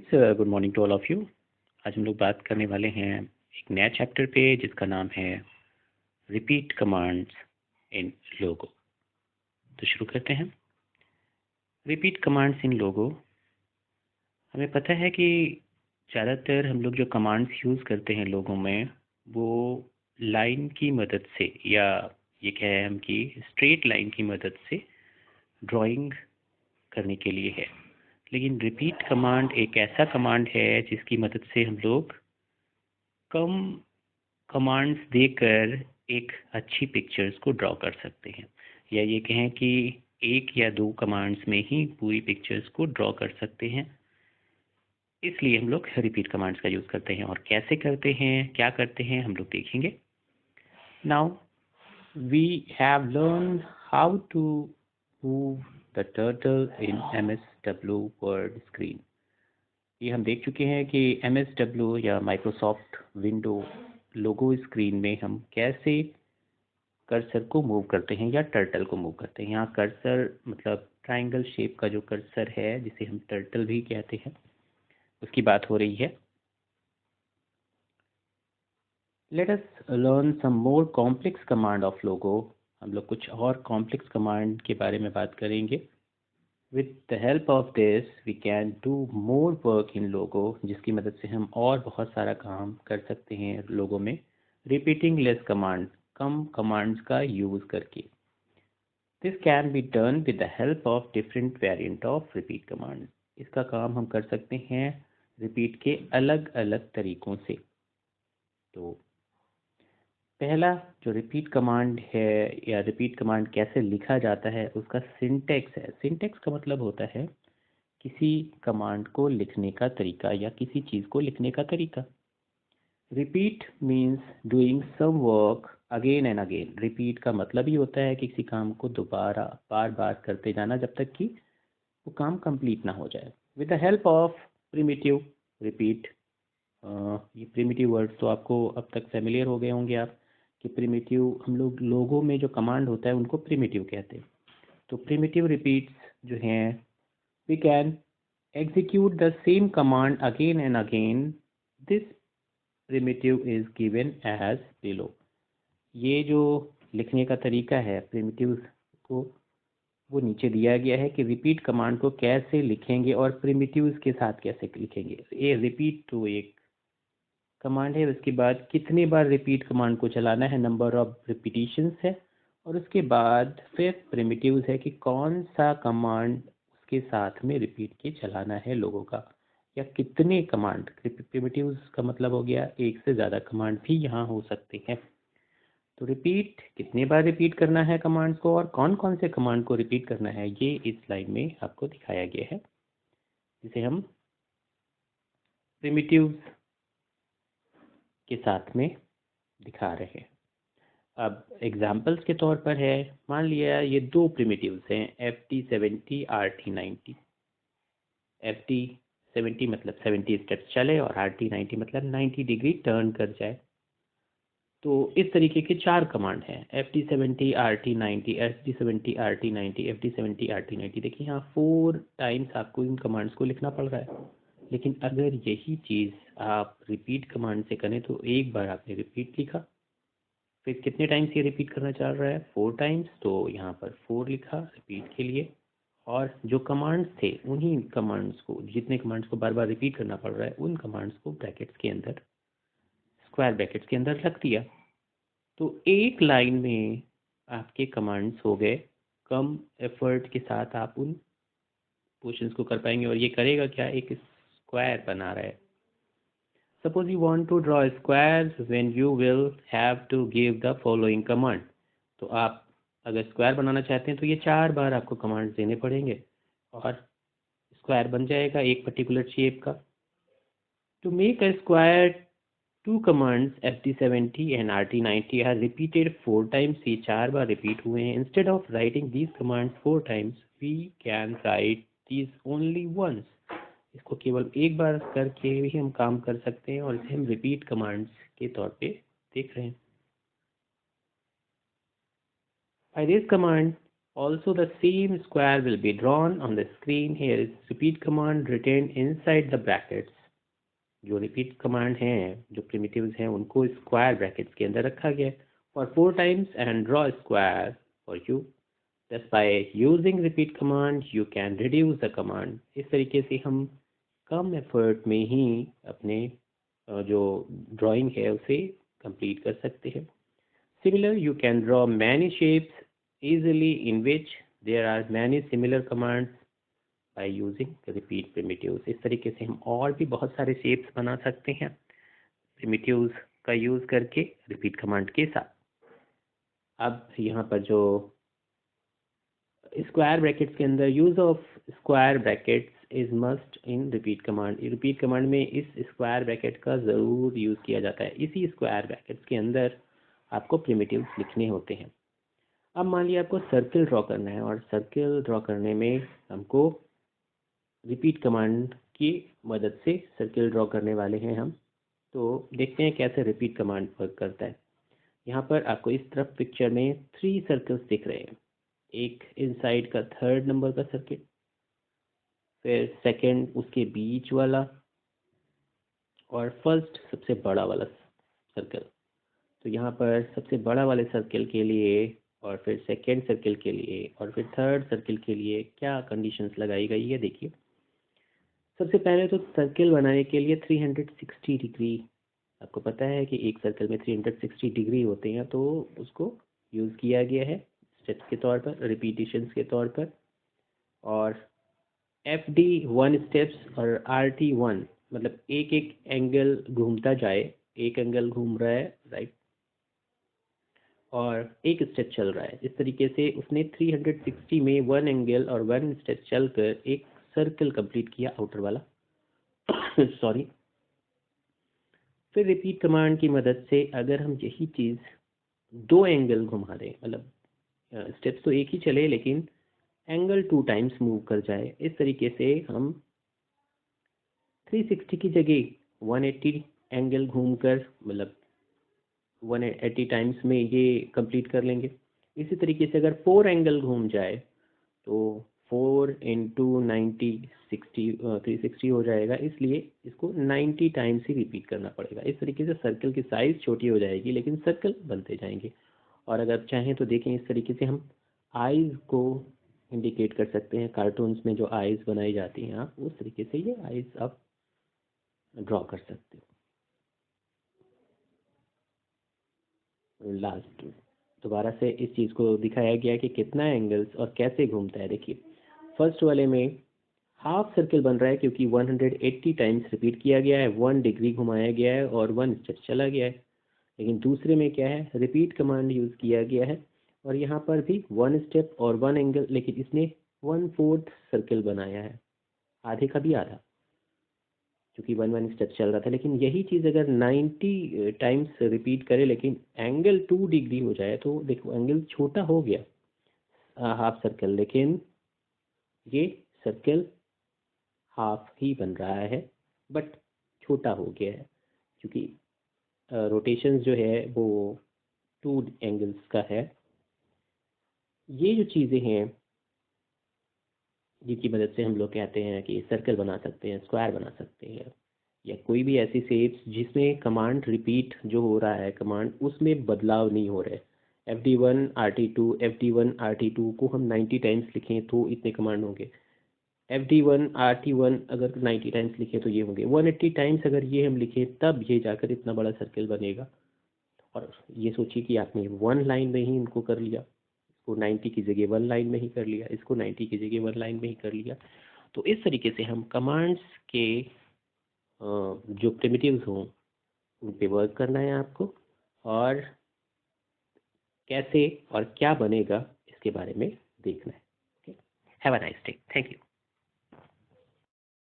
Students, good morning to all of you. आज हम लोग बात करने वाले हैं एक नया चैप्टर पे जिसका नाम है रिपीट कमांड्स इन लोगो। तो शुरू करते हैं। रिपीट कमांड्स इन लोगो। हमें पता है कि ज़्यादातर हम लोग जो कमांड्स यूज़ करते हैं लोगों में वो लाइन की मदद से, या ये कहें हम कि स्ट्रेट लाइन की मदद से ड्राइंग करने के लिए है। लेकिन रिपीट कमांड एक ऐसा कमांड है जिसकी मदद से हम लोग कम कमांड्स देकर एक अच्छी पिक्चर्स को ड्रॉ कर सकते हैं, या ये कहें कि एक या दो कमांड्स में ही पूरी पिक्चर्स को ड्रॉ कर सकते हैं। इसलिए हम लोग रिपीट कमांड्स का यूज़ करते हैं, और कैसे करते हैं, क्या करते हैं, हम लोग देखेंगे। Now we have learn how to move the turtle in MSW word screen. ये हम देख चुके हैं कि MSW या माइक्रोसॉफ्ट विंडो लोगो स्क्रीन में हम कैसे कर्सर को मूव करते हैं या टर्टल को मूव करते हैं। यहाँ कर्सर मतलब ट्रायंगल शेप का जो कर्सर है, जिसे हम टर्टल भी कहते हैं, उसकी बात हो रही है। Let us learn some more complex command of Logo. हम लोग कुछ और कॉम्प्लेक्स कमांड के बारे में बात करेंगे। With the help of this, we can do more work in logo, जिसकी मदद से हम और बहुत सारा काम कर सकते हैं लोगो में। Repeating less command, कम कमांड्स का यूज़ करके। This can be done with the help of different variant of repeat command. इसका काम हम कर सकते हैं रिपीट के अलग अलग तरीकों से। तो पहला जो रिपीट कमांड है या रिपीट कमांड कैसे लिखा जाता है उसका सिंटेक्स है। सिंटेक्स का मतलब होता है किसी कमांड को लिखने का तरीका या किसी चीज़ को लिखने का तरीका। Repeat means doing some work again and again. Repeat का मतलब ही होता है कि किसी काम को दोबारा बार बार करते जाना जब तक कि वो काम कंप्लीट ना हो जाए। With the help of primitive repeat. ये प्रिमिटिव वर्ड्स तो आपको अब तक फेमिलियर हो गए होंगे आप, कि प्रिमिटिव हम लोग लोगों में जो कमांड होता है उनको प्रिमिटिव कहते हैं। तो प्रिमिटिव रिपीट्स जो हैं, we can execute the same command again and again. This primitive is given as below. ये जो लिखने का तरीका है प्रिमिटिव को, वो नीचे दिया गया है कि रिपीट कमांड को कैसे लिखेंगे और प्रिमिटिव्स के साथ कैसे लिखेंगे। ये रिपीट तो एक कमांड है, उसके बाद कितने बार रिपीट कमांड को चलाना है, नंबर ऑफ रिपीटिशंस है, और उसके बाद फिर प्रिमिटिव्स है कि कौन सा कमांड के साथ में रिपीट के चलाना है लोगों का, या कितने कमांड। प्रिमिटिव्स का मतलब हो गया एक से ज़्यादा कमांड भी यहाँ हो सकते हैं। तो रिपीट कितने बार रिपीट करना है कमांड्स को और कौन कौन से कमांड को रिपीट करना है, ये इस स्लाइड में आपको दिखाया गया है, जिसे हम प्रिमिटिव्स के साथ में दिखा रहे हैं। अब एग्जाम्पल्स के तौर पर है, मान लिया ये दो प्रिमिटिव्स हैं FT70 RT90। FT70 मतलब 70 स्टेप्स चले और RT90 मतलब 90 डिग्री टर्न कर जाए। तो इस तरीके के चार कमांड हैं, FT70 RT90, FT70 RT90, FT70 RT90। देखिए यहाँ 4 टाइम्स आपको इन कमांड्स को लिखना पड़ रहा है। लेकिन अगर यही चीज़ आप रिपीट कमांड से करें तो एक बार आपने रिपीट लिखा, फिर कितने टाइम्स ये रिपीट करना चाह रहा है, 4 टाइम्स, तो यहाँ पर 4 लिखा रिपीट के लिए। और जो कमांड्स थे उन्हीं कमांड्स को, जितने कमांड्स को बार बार रिपीट करना पड़ रहा है, उन कमांड्स को ब्रैकेट्स के अंदर, स्क्वायर ब्रैकेट्स के अंदर रख दिया। तो एक लाइन में आपके कमांड्स हो गए। कम एफर्ट के साथ आप उन पोर्शंस को कर पाएंगे। और ये करेगा क्या, एक स्क्वायर बना रहा है। Suppose you want to draw squares, when you will have to give the following command. तो आप अगर स्क्वायर बनाना चाहते हैं तो ये 4 बार आपको कमांड देने पड़ेंगे और स्क्वायर बन जाएगा एक पर्टिकुलर शेप का। To make a square, two commands FT70 and RT90 are repeated 4 times. ये 4 बार रिपीट हुए हैं। Instead of writing these commands 4 times, we can write these only once. इसको केवल एक बार करके भी हम काम कर सकते हैं और इसे हम रिपीट कमांड्स के तौर पे देख रहे हैं। By this command, Also, the same square will be drawn on the screen. Here is repeat command written inside the brackets. जो repeat command हैं, जो primitives हैं, उनको square brackets के अंदर रखा गया है. For 4 times and draw a square for you. Thus by using repeat command, you can reduce the command. इस तरीके से हम कम effort में ही अपने जो drawing है उसे complete कर सकते हैं. Similar, you can draw many shapes easily in which there are many similar commands by using repeat primitives. इस तरीके से हम और भी बहुत सारे shapes बना सकते हैं primitives का यूज़ करके repeat command के साथ. अब यहाँ पर जो स्क्वायर ब्रैकेट्स के अंदर use of square brackets is must in repeat command. Repeat command में इस स्क्वायर ब्रैकेट का ज़रूर यूज़ किया जाता है. इसी स्क्वायर ब्रैकेट्स के अंदर आपको प्रिमिटिव्स लिखने होते हैं. अब मान लिया आपको सर्किल ड्रॉ करना है और सर्किल ड्रॉ करने में हमको रिपीट कमांड की मदद से सर्किल ड्रॉ करने वाले हैं हम. तो देखते हैं कैसे रिपीट कमांड वर्क करता है. यहाँ पर आपको इस तरफ पिक्चर में 3 सर्कल्स दिख रहे हैं. एक इनसाइड का 3rd नंबर का सर्किल, फिर सेकंड उसके बीच वाला और फर्स्ट सबसे बड़ा वाला सर्कल. तो यहाँ पर सबसे बड़ा वाले सर्किल के लिए और फिर सेकंड सर्किल के लिए और फिर 3rd सर्किल के लिए क्या कंडीशंस लगाई गई है देखिए. सबसे पहले तो सर्किल बनाने के लिए 360 डिग्री, आपको पता है कि एक सर्कल में 360 डिग्री होते हैं, तो उसको यूज़ किया गया है स्टेप्स के तौर पर, रिपीटिशंस के तौर पर. और FD 1 स्टेप्स और RT 1 मतलब एक एक एंगल घूमता जाए, एक एंगल घूम रहा है राइट और एक स्टेप चल रहा है. इस तरीके से उसने 360 में 1 एंगल और 1 स्टेप चलकर एक सर्कल कंप्लीट किया आउटर वाला. सॉरी. फिर रिपीट कमांड की मदद से अगर हम यही चीज़ 2 एंगल घुमा दें, मतलब स्टेप्स तो एक ही चले लेकिन एंगल 2 टाइम्स मूव कर जाए, इस तरीके से हम 360 की जगह 180 एंगल घूमकर मतलब 180 टाइम्स में ये कंप्लीट कर लेंगे. इसी तरीके से अगर 4 एंगल घूम जाए तो 4 × 90 360 हो जाएगा, इसलिए इसको 90 टाइम्स ही रिपीट करना पड़ेगा. इस तरीके से सर्कल की साइज़ छोटी हो जाएगी लेकिन सर्कल बनते जाएंगे. और अगर चाहें तो देखें इस तरीके से हम आइज़ को इंडिकेट कर सकते हैं. कार्टून्स में जो आइज़ बनाई जाती हैं आप उस तरीके से ये आइज़ आप ड्रॉ कर सकते हो. लास्ट दोबारा से इस चीज़ को दिखाया गया कि कितना एंगल्स और कैसे घूमता है. देखिए फर्स्ट वाले में हाफ सर्कल बन रहा है क्योंकि 180 टाइम्स रिपीट किया गया है, 1 डिग्री घुमाया गया है और 1 स्टेप चला गया है. लेकिन दूसरे में क्या है, रिपीट कमांड यूज़ किया गया है और यहाँ पर भी 1 स्टेप और 1 एंगल, लेकिन इसने 1/4 सर्कल बनाया है, आधे का भी आधा, क्योंकि 1 स्टेप चल रहा था. लेकिन यही चीज़ अगर 90 टाइम्स रिपीट करे लेकिन एंगल 2 डिग्री हो जाए तो देखो एंगल छोटा हो गया हाफ सर्कल, लेकिन ये सर्कल हाफ ही बन रहा है बट छोटा हो गया है क्योंकि रोटेशन जो है वो 2 एंगल्स का है. ये जो चीज़ें हैं जिनकी मदद से हम लोग कहते हैं कि सर्कल बना सकते हैं, स्क्वायर बना सकते हैं, या कोई भी ऐसी शेप्स जिसमें कमांड रिपीट जो हो रहा है कमांड उसमें बदलाव नहीं हो रहे. FD1 RT2 FD1 RT2 को हम 90 टाइम्स लिखें तो इतने कमांड होंगे. FD1 RT1 अगर 90 टाइम्स लिखें तो ये होंगे. 180 टाइम्स अगर ये हम लिखें तब ये जाकर इतना बड़ा सर्कल बनेगा. और ये सोचिए कि आपने 1 लाइन में ही इनको कर लिया, इसको 90 की जगह 1 लाइन में ही कर लिया, इसको 90 की जगह 1 लाइन में ही कर लिया. तो इस तरीके से हम कमांड्स के जो प्रिमिटिव्स हों उन पे वर्क करना है आपको, और कैसे और क्या बनेगा इसके बारे में देखना है. Okay, have a nice day. Thank you.